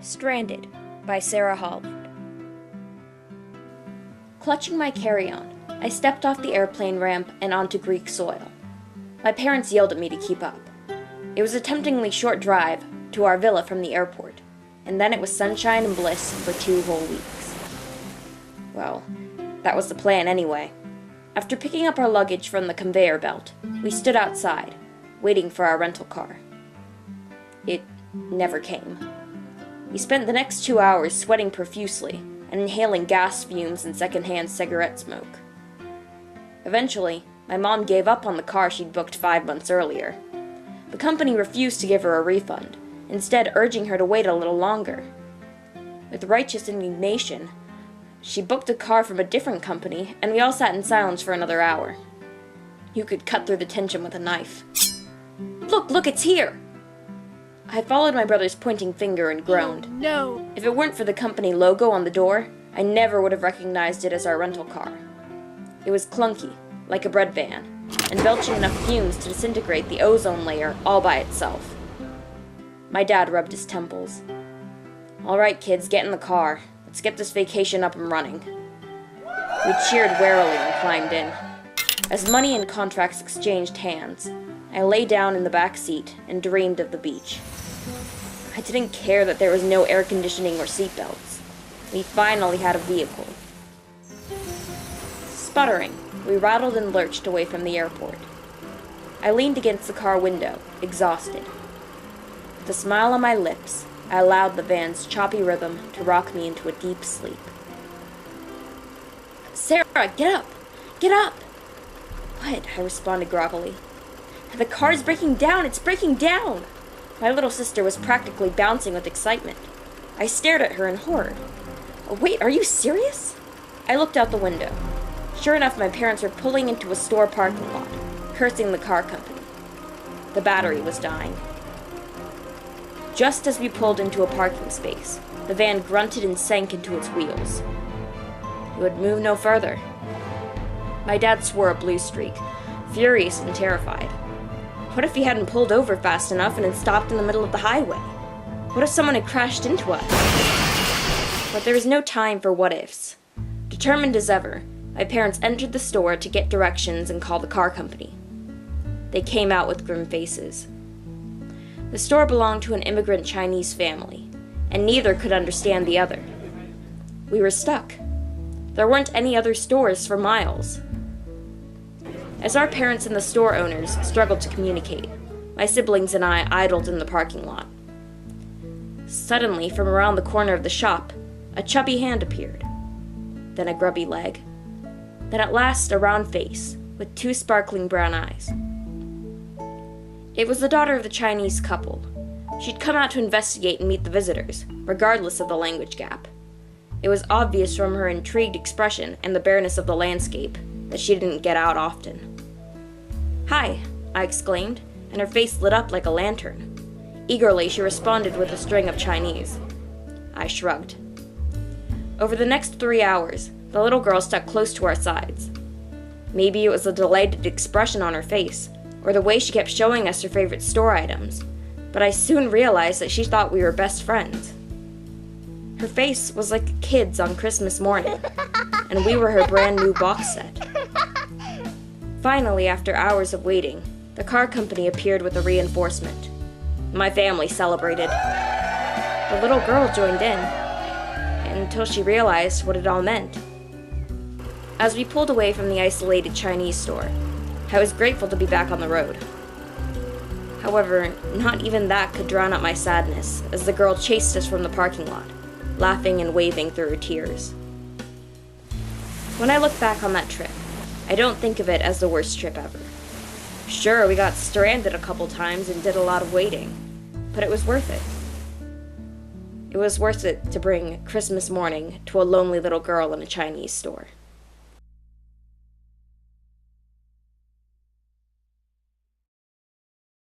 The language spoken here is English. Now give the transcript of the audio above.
Stranded by Sarah Holland. Clutching my carry-on, I stepped off the airplane ramp and onto Greek soil. My parents yelled at me to keep up. It was a temptingly short drive to our villa from the airport, and then it was sunshine and bliss for 2 whole weeks. Well, that was the plan anyway. After picking up our luggage from the conveyor belt, we stood outside, waiting for our rental car. It never came. We spent the next 2 hours sweating profusely and inhaling gas fumes and secondhand cigarette smoke. Eventually, my mom gave up on the car she'd booked 5 months earlier. The company refused to give her a refund, instead urging her to wait a little longer. With righteous indignation, she booked a car from a different company, and we all sat in silence for another hour. You could cut through the tension with a knife. Look, it's here! I followed my brother's pointing finger and groaned. Oh, no! If it weren't for the company logo on the door, I never would have recognized it as our rental car. It was clunky, like a bread van, and belching enough fumes to disintegrate the ozone layer all by itself. My dad rubbed his temples. "All right, kids, get in the car. Let's get this vacation up and running." We cheered warily and climbed in. As money and contracts exchanged hands, I lay down in the back seat and dreamed of the beach. I didn't care that there was no air conditioning or seatbelts. We finally had a vehicle. Sputtering, we rattled and lurched away from the airport. I leaned against the car window, exhausted. With a smile on my lips, I allowed the van's choppy rhythm to rock me into a deep sleep. "Sarah, get up! Get up!" "What?" I responded groggily. "The car's breaking down! It's breaking down!" My little sister was practically bouncing with excitement. I stared at her in horror. "Wait, are you serious?" I looked out the window. Sure enough, my parents were pulling into a store parking lot, cursing the car company. The battery was dying. Just as we pulled into a parking space, the van grunted and sank into its wheels. It would move no further. My dad swore a blue streak, furious and terrified. What if he hadn't pulled over fast enough and had stopped in the middle of the highway? What if someone had crashed into us? But there was no time for what-ifs. Determined as ever, my parents entered the store to get directions and call the car company. They came out with grim faces. The store belonged to an immigrant Chinese family, and neither could understand the other. We were stuck. There weren't any other stores for miles. As our parents and the store owners struggled to communicate, my siblings and I idled in the parking lot. Suddenly, from around the corner of the shop, a chubby hand appeared. Then a grubby leg. Then at last a round face, with 2 sparkling brown eyes. It was the daughter of the Chinese couple. She'd come out to investigate and meet the visitors, regardless of the language gap. It was obvious from her intrigued expression and the bareness of the landscape that she didn't get out often. "Hi," I exclaimed, and her face lit up like a lantern. Eagerly, she responded with a string of Chinese. I shrugged. Over the next 3 hours, the little girl stuck close to our sides. Maybe it was the delighted expression on her face, or the way she kept showing us her favorite store items, but I soon realized that she thought we were best friends. Her face was like a kid's on Christmas morning, and we were her brand new box set. Finally, after hours of waiting, the car company appeared with a reinforcement. My family celebrated. The little girl joined in, until she realized what it all meant. As we pulled away from the isolated Chinese store, I was grateful to be back on the road. However, not even that could drown out my sadness as the girl chased us from the parking lot, laughing and waving through her tears. When I look back on that trip, I don't think of it as the worst trip ever. Sure, we got stranded a couple times and did a lot of waiting, but it was worth it. It was worth it to bring Christmas morning to a lonely little girl in a Chinese store.